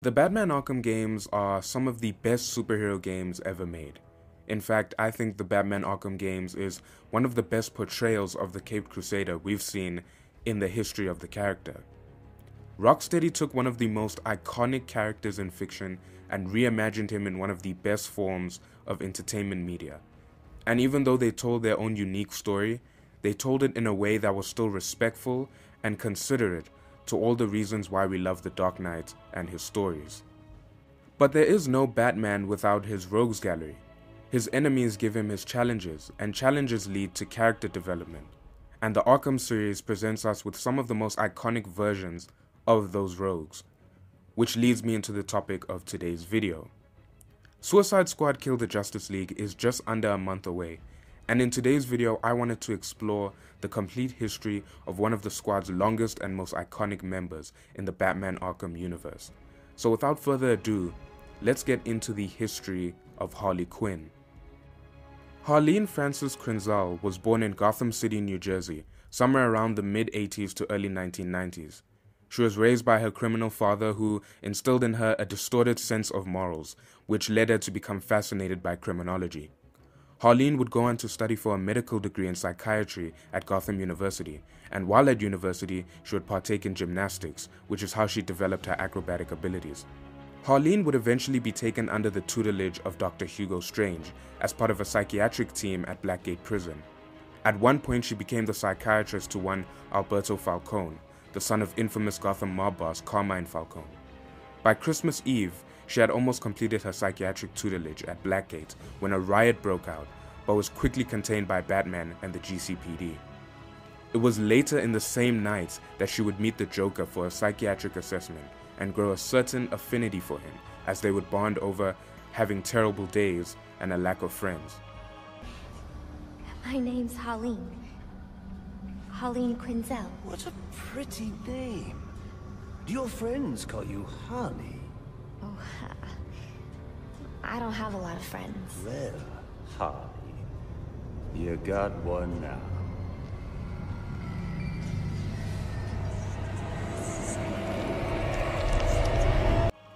The Batman Arkham games are some of the best superhero games ever made. In fact, I think the Batman Arkham games is one of the best portrayals of the Caped Crusader we've seen in the history of the character. Rocksteady took one of the most iconic characters in fiction and reimagined him in one of the best forms of entertainment media. And even though they told their own unique story, they told it in a way that was still respectful and considerate to all the reasons why we love the Dark Knight and his stories. But there is no Batman without his rogues gallery. His enemies give him his challenges, and challenges lead to character development. And the Arkham series presents us with some of the most iconic versions of those rogues, which leads me into the topic of today's video. Suicide Squad Kill the Justice League is just under a month away, and in today's video I wanted to explore the complete history of one of the squad's longest and most iconic members in the Batman Arkham universe. So without further ado, let's get into the history of Harley Quinn. Harleen Frances Krenzel was born in Gotham City, New Jersey, somewhere around the mid-80s to early 1990s. She was raised by her criminal father who instilled in her a distorted sense of morals, which led her to become fascinated by criminology. Harleen would go on to study for a medical degree in psychiatry at Gotham University, and while at university, she would partake in gymnastics, which is how she developed her acrobatic abilities. Harleen would eventually be taken under the tutelage of Dr. Hugo Strange as part of a psychiatric team at Blackgate Prison. At one point, she became the psychiatrist to one Alberto Falcone, the son of infamous Gotham mob boss Carmine Falcone. By Christmas Eve, she had almost completed her psychiatric tutelage at Blackgate when a riot broke out, but was quickly contained by Batman and the GCPD. It was later in the same night that she would meet the Joker for a psychiatric assessment and grow a certain affinity for him, as they would bond over having terrible days and a lack of friends. My name's Harleen. Harleen Quinzel. What a pretty name. Do your friends call you Harley? Oh, I don't have a lot of friends. Well, Harley, you got one now.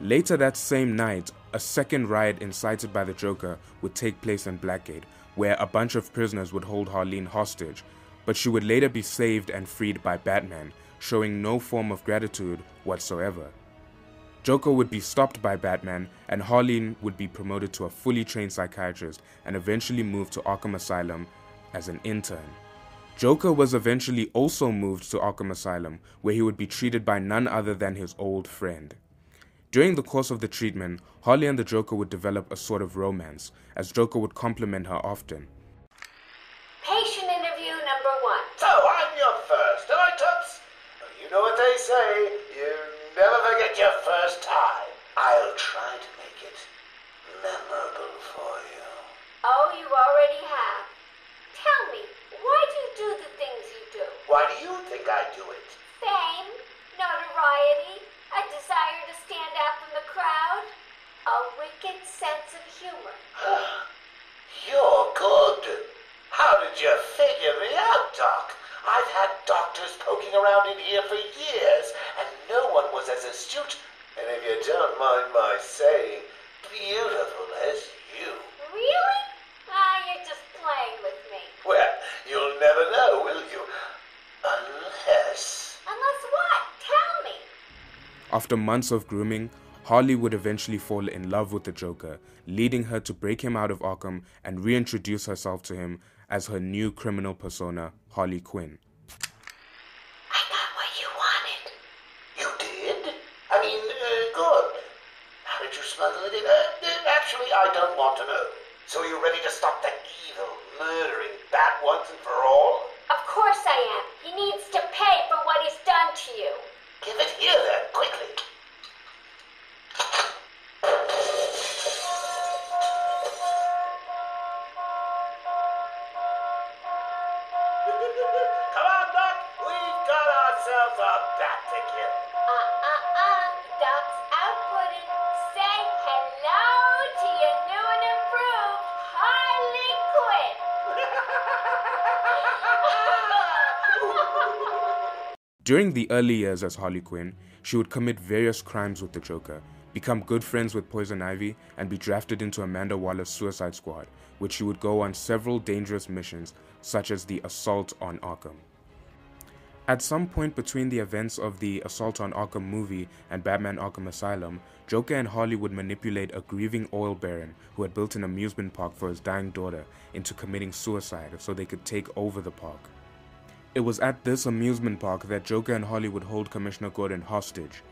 Later that same night, a second riot incited by the Joker would take place in Blackgate, where a bunch of prisoners would hold Harleen hostage, but she would later be saved and freed by Batman, showing no form of gratitude whatsoever. Joker would be stopped by Batman, and Harleen would be promoted to a fully trained psychiatrist and eventually moved to Arkham Asylum as an intern. Joker was eventually also moved to Arkham Asylum, where he would be treated by none other than his old friend. During the course of the treatment, Harley and the Joker would develop a sort of romance, as Joker would compliment her often. Patient interview number 1. So, I'm your first, am I, Toots? You know what they say, you never forget your first time. I'll try to make it memorable for you. Oh, you already have. Tell me, why do you do the things you do? Why do you think I do it? Fame? Notoriety? A desire to stand out from the crowd? A wicked sense of humor? You're good. How did you figure me out, Doc? I've had doctors poking around in here for years, and no one was as astute, and if you don't mind my saying, beautiful as you. Really? You're just playing with me. Well, you'll never know, will you? Unless... Unless what? Tell me. After months of grooming, Harley would eventually fall in love with the Joker, leading her to break him out of Arkham and reintroduce herself to him as her new criminal persona, Harley Quinn. I got what you wanted. You did? I mean, good. How did you smuggle it in? Actually, I don't want to know. So you ready to stop that evil, murdering bat once and for all? Of course I am. He needs to pay for what he's done to you. Give it here then, quickly. Come on, Doc. We've got ourselves a bat to kill. Doc's outputting. Say hello to your new and improved Harley Quinn. During the early years as Harley Quinn, she would commit various crimes with the Joker, become good friends with Poison Ivy, and be drafted into Amanda Waller's Suicide Squad, which she would go on several dangerous missions, such as the Assault on Arkham. At some point between the events of the Assault on Arkham movie and Batman Arkham Asylum, Joker and Harley would manipulate a grieving oil baron who had built an amusement park for his dying daughter into committing suicide so they could take over the park. It was at this amusement park that Joker and Harley would hold Commissioner Gordon hostage.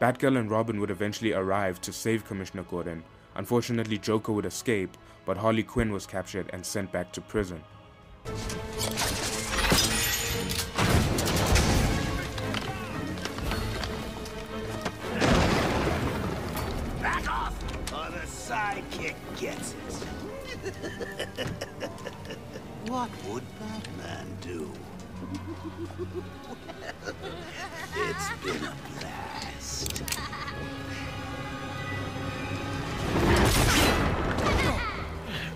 Batgirl and Robin would eventually arrive to save Commissioner Gordon. Unfortunately, Joker would escape, but Harley Quinn was captured and sent back to prison. Back off, or the sidekick gets it. What would Batman do? It's been a blast.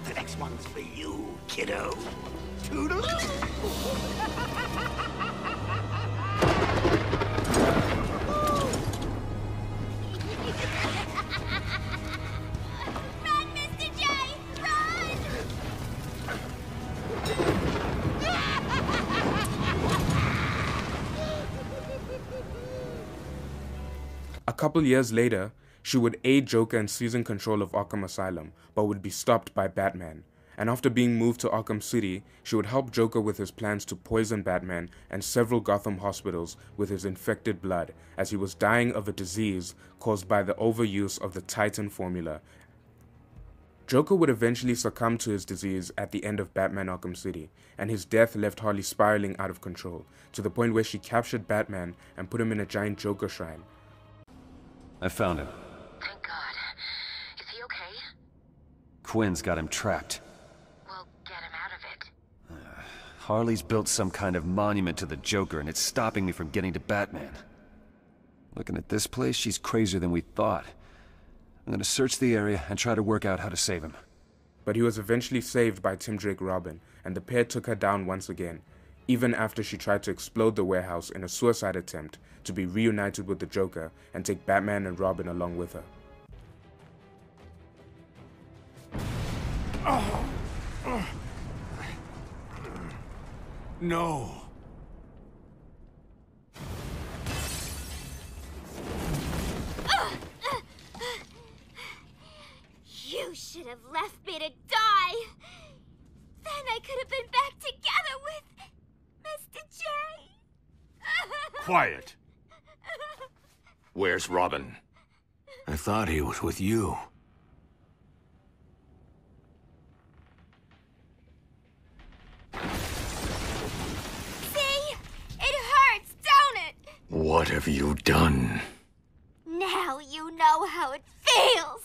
The next one's for you, kiddo. Toodaloo! Run, Mr. J! Run! A couple years later, she would aid Joker in seizing control of Arkham Asylum, but would be stopped by Batman. And after being moved to Arkham City, she would help Joker with his plans to poison Batman and several Gotham hospitals with his infected blood, as he was dying of a disease caused by the overuse of the Titan formula. Joker would eventually succumb to his disease at the end of Batman Arkham City, and his death left Harley spiraling out of control, to the point where she captured Batman and put him in a giant Joker shrine. I found him. Thank God. Is he okay? Quinn's got him trapped. We'll get him out of it. Harley's built some kind of monument to the Joker, and it's stopping me from getting to Batman. Looking at this place, she's crazier than we thought. I'm gonna search the area and try to work out how to save him. But he was eventually saved by Tim Drake Robin, and the pair took her down once again, even after she tried to explode the warehouse in a suicide attempt to be reunited with the Joker and take Batman and Robin along with her. No. You should have left me to die. Then I could have been back together with Mr. J. Quiet. Where's Robin? I thought he was with you. See? It hurts, don't it? What have you done? Now you know how it feels.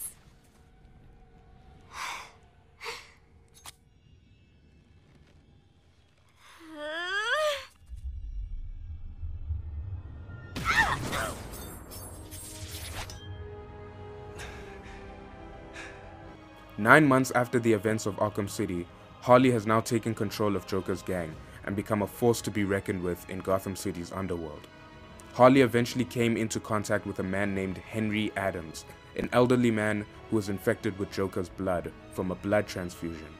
9 months after the events of Arkham City, Harley has now taken control of Joker's gang and become a force to be reckoned with in Gotham City's underworld. Harley eventually came into contact with a man named Henry Adams, an elderly man who was infected with Joker's blood from a blood transfusion.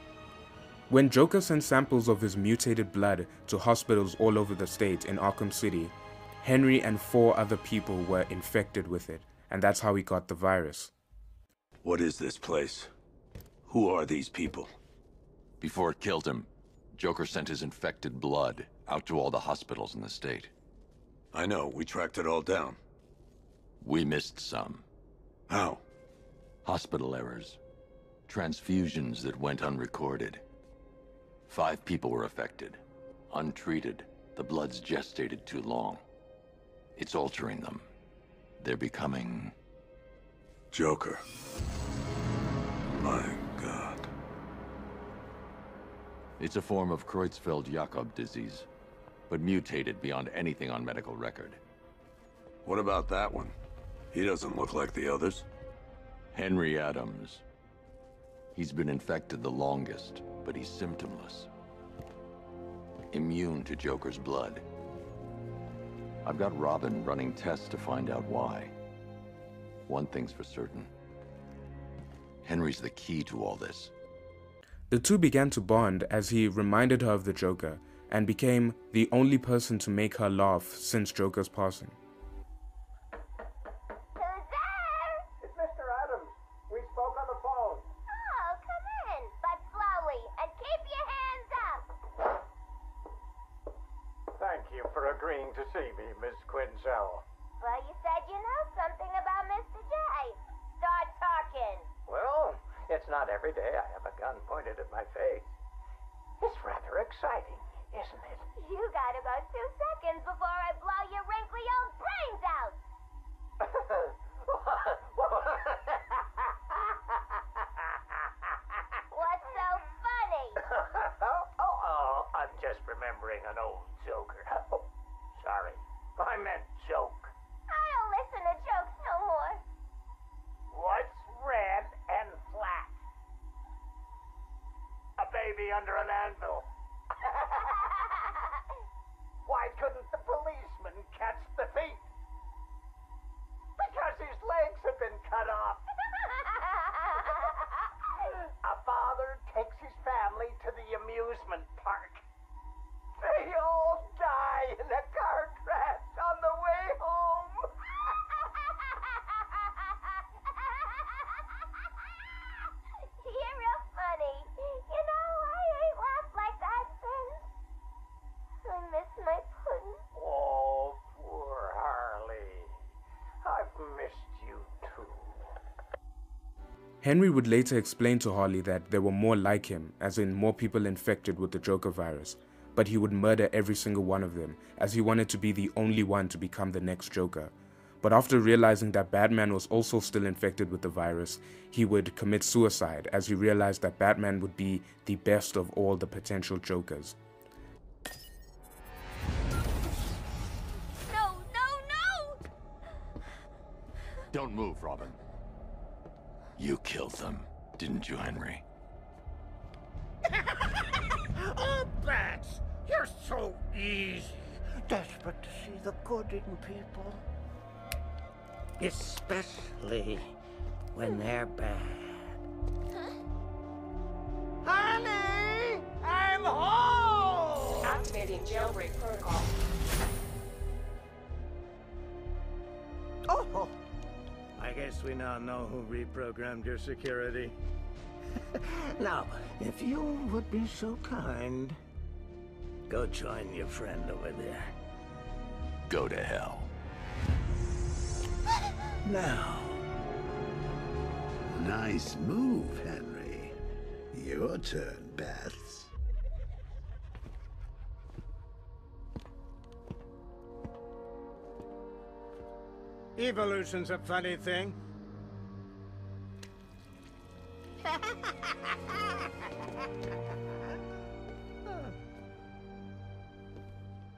When Joker sent samples of his mutated blood to hospitals all over the state in Arkham City, Henry and 4 other people were infected with it, and that's how he got the virus. What is this place? Who are these people? Before it killed him, Joker sent his infected blood out to all the hospitals in the state. I know, we tracked it all down. We missed some. How? Hospital errors. Transfusions that went unrecorded. 5 people were affected. Untreated, the blood's gestated too long. It's altering them. They're becoming... Joker. My God. It's a form of Creutzfeldt-Jakob disease, but mutated beyond anything on medical record. What about that one? He doesn't look like the others. Henry Adams. He's been infected the longest, but he's symptomless. Immune to Joker's blood. I've got Robin running tests to find out why. One thing's for certain. Henry's the key to all this. The two began to bond as he reminded her of the Joker and became the only person to make her laugh since Joker's passing. Who's there? It's Mr. Adams. We spoke on the phone. Oh, come in, but slowly, and keep your hands up. Thank you for agreeing to see me, Miss Quinzel. Well, you said you know something about Mr. J. Start talking. Well, it's not every day I have a gun pointed at my face. It's rather exciting, isn't it? You gotta go 2 seconds before I blow your wrinkly old brains out. What's so funny? I'm just remembering an old joker. Oh, sorry. I meant joke. I don't listen to jokes no more. What's red and flat? A baby under an anvil. Why couldn't the policeman catch the thief? Because his legs have been cut off. A father takes his family to the amusement park. They all die in a car crash on the way home. You're real funny. You know, I ain't laughed like that since. I miss my pudding. Oh, poor Harley. I've missed you too. Henry would later explain to Harley that there were more like him, as in more people infected with the Joker virus, but he would murder every single one of them, as he wanted to be the only one to become the next Joker. But after realizing that Batman was also still infected with the virus, he would commit suicide, as he realized that Batman would be the best of all the potential Jokers. No, no, no! Don't move, Robin. You killed them, didn't you, Henry? Oh, Bats! You're so easy. Desperate to see the good in people. Especially when they're bad. Honey! I'm home! Activating jailbreak protocol. Oh! I guess we now know who reprogrammed your security. Now, if you would be so kind, go join your friend over there. Go to hell. Now. Nice move, Henry. Your turn, Bats. Evolution's a funny thing.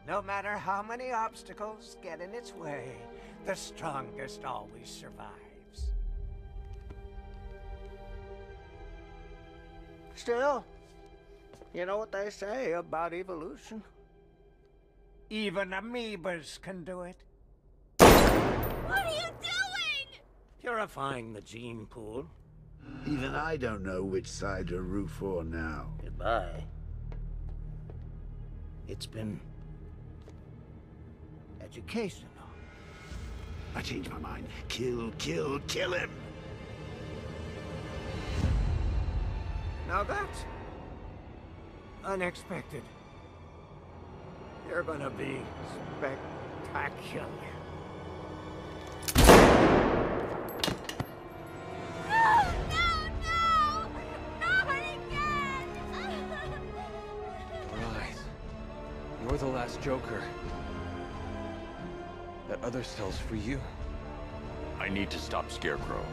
No matter how many obstacles get in its way, the strongest always survives. Still, you know what they say about evolution? Even amoebas can do it. What are you doing? Purifying the gene pool. Even I don't know which side to root for now. Goodbye. It's been educational. I changed my mind. Kill, kill, kill him! Now that's unexpected. You're gonna be spectacular. You're the last Joker. That other cell's for you. I need to stop Scarecrow.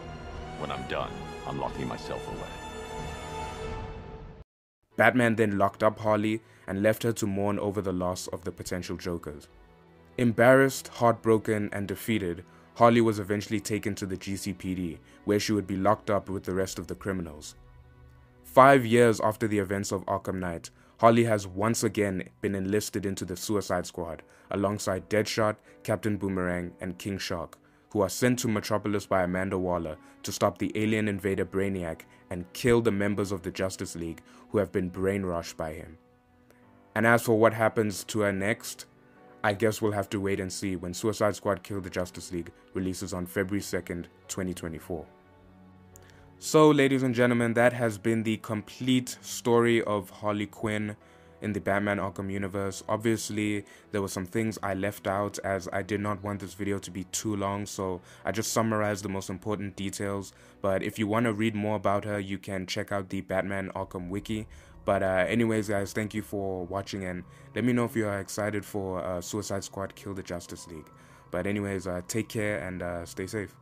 When I'm done, I'm locking myself away. Batman then locked up Harley and left her to mourn over the loss of the potential Jokers. Embarrassed, heartbroken, and defeated, Harley was eventually taken to the GCPD, where she would be locked up with the rest of the criminals. 5 years after the events of Arkham Knight, Harley has once again been enlisted into the Suicide Squad, alongside Deadshot, Captain Boomerang, and King Shark, who are sent to Metropolis by Amanda Waller to stop the alien invader Brainiac and kill the members of the Justice League who have been brainwashed by him. And as for what happens to her next, I guess we'll have to wait and see when Suicide Squad Kill the Justice League releases on February 2nd, 2024. So, ladies and gentlemen, that has been the complete story of Harley Quinn in the Batman Arkham universe. Obviously, there were some things I left out as I did not want this video to be too long, so I just summarized the most important details. But if you want to read more about her, you can check out the Batman Arkham wiki. But anyways, guys, thank you for watching, and let me know if you are excited for Suicide Squad Kill the Justice League. But anyways, take care and stay safe.